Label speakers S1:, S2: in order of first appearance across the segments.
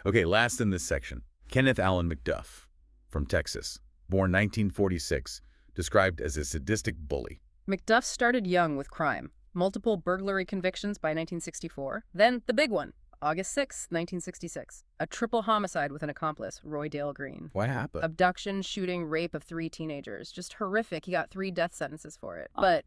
S1: Okay, last in this section, Kenneth Allen McDuff from Texas, born 1946, described as a sadistic bully.
S2: McDuff started young with crime. Multiple burglary convictions by 1964. Then the big one, August 6, 1966. A triple homicide with an accomplice, Roy Dale Green.
S1: What happened?
S2: Abduction, shooting, rape of 3 teenagers. Just horrific. He got 3 death sentences for it.
S1: But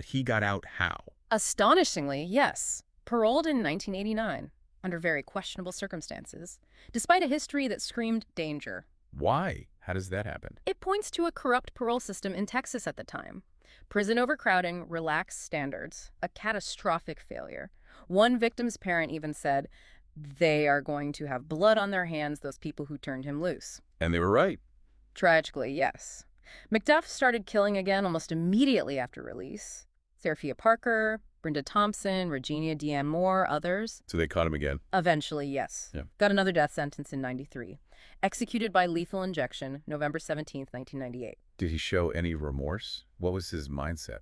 S1: he got out how?
S2: Astonishingly, yes. Paroled in 1989, under very questionable circumstances, despite a history that screamed danger.
S1: Why? How does that happen?
S2: It points to a corrupt parole system in Texas at the time. Prison overcrowding, relaxed standards, a catastrophic failure. One victim's parent even said, they are going to have blood on their hands, those people who turned him loose.
S1: And they were right.
S2: Tragically, yes. McDuff started killing again almost immediately after release. Seraphia Parker, Brenda Thompson, Regina Deanne Moore, others.
S1: So they caught him again?
S2: Eventually, yes.
S1: Yeah.
S2: Got another death sentence in 93. Executed by lethal injection, November 17th, 1998.
S1: Did he show any remorse? What was his mindset?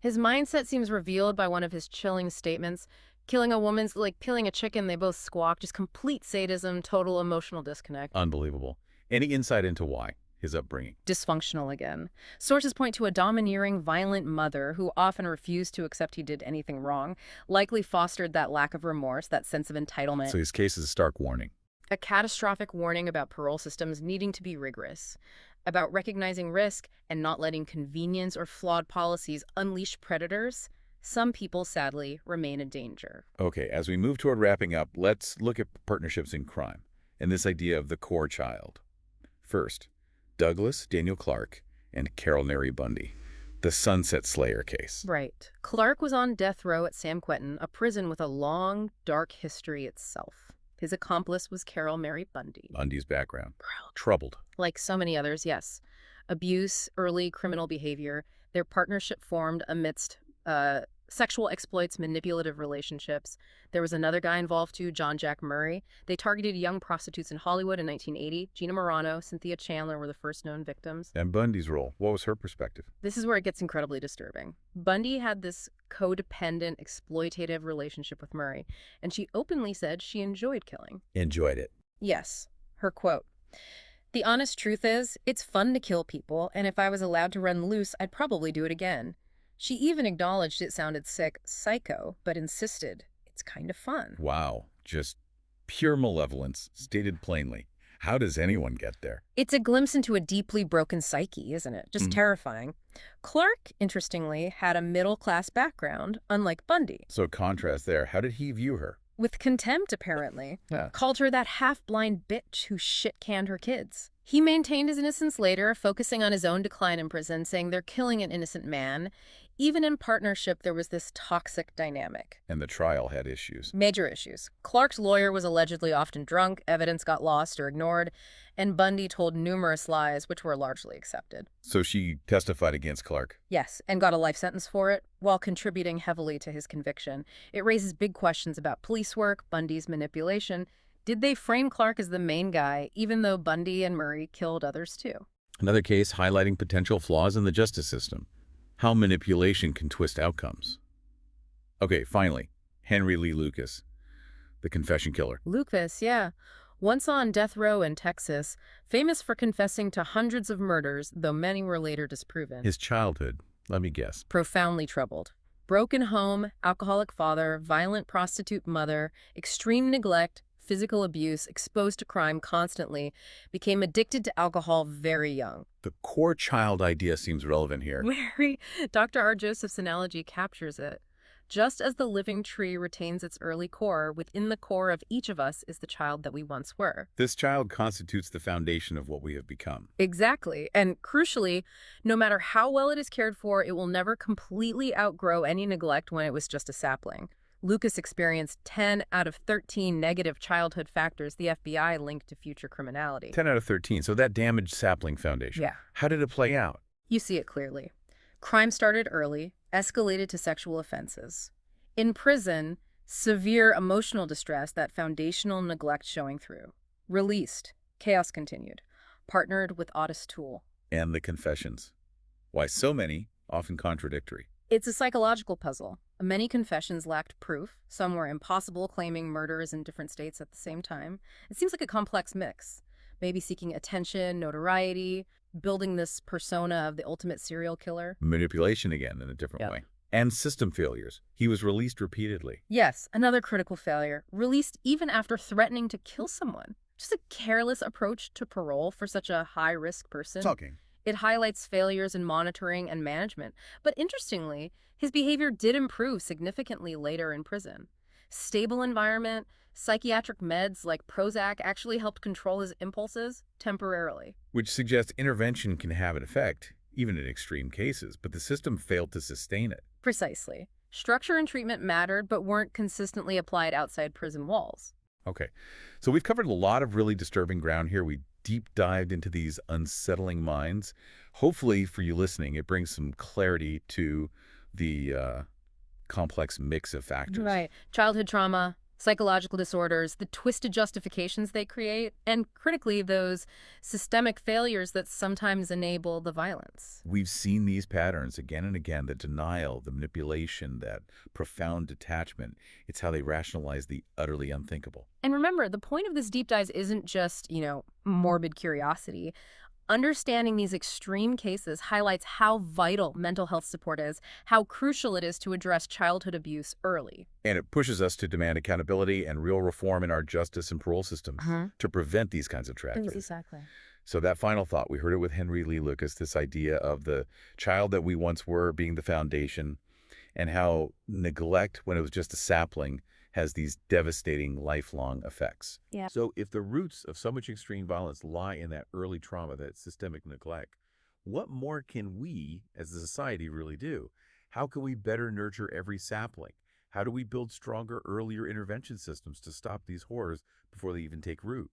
S2: His mindset seems revealed by one of his chilling statements. Killing a woman's like peeling a chicken, they both squawk. Just complete sadism, total emotional disconnect.
S1: Unbelievable. Any insight into why? His upbringing?
S2: Dysfunctional again. Sources point to a domineering, violent mother who often refused to accept he did anything wrong, likely fostered that lack of remorse, that sense of entitlement.
S1: So his case is a stark warning.
S2: A catastrophic warning about parole systems needing to be rigorous, about recognizing risk and not letting convenience or flawed policies unleash predators. Some people, sadly, remain a danger.
S1: Okay, as we move toward wrapping up, let's look at partnerships in crime and this idea of the core child. First, Douglas Daniel Clark and Carol Neri Bundy, the Sunset Slayer case.
S2: Right. Clark was on death row at San Quentin, a prison with a long, dark history itself. His accomplice was Carol Mary Bundy.
S1: Bundy's background? Troubled.
S2: Like so many others, yes. Abuse, early criminal behavior. Their partnership formed amidst sexual exploits, manipulative relationships. There was another guy involved too, John Jack Murray. They targeted young prostitutes in Hollywood in 1980. Gina Morano, Cynthia Chandler were the first known victims.
S1: And Bundy's role, what was her perspective?
S2: This is where it gets incredibly disturbing. Bundy had this codependent, exploitative relationship with Murray, and she openly said she enjoyed killing.
S1: Enjoyed it.
S2: Yes. Her quote, "The honest truth is, it's fun to kill people, and if I was allowed to run loose, I'd probably do it again." She even acknowledged it sounded sick, psycho, but insisted it's kind of fun.
S1: Wow. Just pure malevolence, stated plainly. How does anyone get there?
S2: It's a glimpse into a deeply broken psyche, isn't it? Just terrifying. Clark, interestingly, had a middle-class background, unlike Bundy.
S1: So contrast there. How did he view her?
S2: With contempt, apparently.
S1: Yeah.
S2: Called her that half-blind bitch who shit-canned her kids. He maintained his innocence later, focusing on his own decline in prison, saying they're killing an innocent man. Even in partnership, there was this toxic dynamic.
S1: And the trial had issues.
S2: Major issues. Clark's lawyer was allegedly often drunk, evidence got lost or ignored, and Bundy told numerous lies, which were largely accepted.
S1: So she testified against Clark?
S2: Yes, and got a life sentence for it, while contributing heavily to his conviction. It raises big questions about police work, Bundy's manipulation. Did they frame Clark as the main guy, even though Bundy and Murray killed others too?
S1: Another case highlighting potential flaws in the justice system. How manipulation can twist outcomes. Okay, finally, Henry Lee Lucas, the confession killer.
S2: Lucas, yeah. Once on death row in Texas, famous for confessing to hundreds of murders, though many were later disproven.
S1: His childhood, let me guess.
S2: Profoundly troubled. Broken home, alcoholic father, violent prostitute mother, extreme neglect, physical abuse, exposed to crime constantly, became addicted to alcohol very young.
S1: The core child idea seems relevant here.
S2: Very. Dr. R. Joseph's analogy captures it. Just as the living tree retains its early core, within the core of each of us is the child that we once were.
S1: This child constitutes the foundation of what we have become.
S2: Exactly. And crucially, no matter how well it is cared for, it will never completely outgrow any neglect when it was just a sapling. Lucas experienced 10 out of 13 negative childhood factors the FBI linked to future criminality.
S1: 10 out of 13, so that damaged sapling foundation.
S2: Yeah.
S1: How did it play out?
S2: You see it clearly. Crime started early, escalated to sexual offenses. In prison, severe emotional distress, that foundational neglect showing through. Released, chaos continued. Partnered with Otis Toole.
S1: And the confessions. Why so many, often contradictory.
S2: It's a psychological puzzle. Many confessions lacked proof. Some were impossible, claiming murders in different states at the same time. It seems like a complex mix. Maybe seeking attention, notoriety, building this persona of the ultimate serial killer.
S1: Manipulation again in a different
S2: Yep.
S1: way. And system failures. He was released repeatedly.
S2: Yes, another critical failure. Released even after threatening to kill someone. Just a careless approach to parole for such a high-risk person.
S1: Talking.
S2: It highlights failures in monitoring and management. But interestingly, his behavior did improve significantly later in prison. Stable environment, psychiatric meds like Prozac actually helped control his impulses temporarily.
S1: Which suggests intervention can have an effect, even in extreme cases, but the system failed to sustain it.
S2: Precisely. Structure and treatment mattered, but weren't consistently applied outside prison walls.
S1: Okay, so we've covered a lot of really disturbing ground here. We deep dived into these unsettling minds. Hopefully, for you listening, it brings some clarity to the complex mix of factors.
S2: Right. Childhood trauma, psychological disorders, the twisted justifications they create, and critically, those systemic failures that sometimes enable the violence.
S1: We've seen these patterns again and again, the denial, the manipulation, that profound detachment. It's how they rationalize the utterly unthinkable.
S2: And remember, the point of this deep dive isn't just, morbid curiosity. Understanding these extreme cases highlights how vital mental health support is, how crucial it is to address childhood abuse early.
S1: And it pushes us to demand accountability and real reform in our justice and parole systems to prevent these kinds of tragedies.
S2: Exactly.
S1: So that final thought, we heard it with Henry Lee Lucas, this idea of the child that we once were being the foundation, and how neglect, when it was just a sapling, has these devastating lifelong effects.
S2: Yeah.
S1: So if the roots of so much extreme violence lie in that early trauma, that systemic neglect, what more can we as a society really do? How can we better nurture every sapling? How do we build stronger, earlier intervention systems to stop these horrors before they even take root?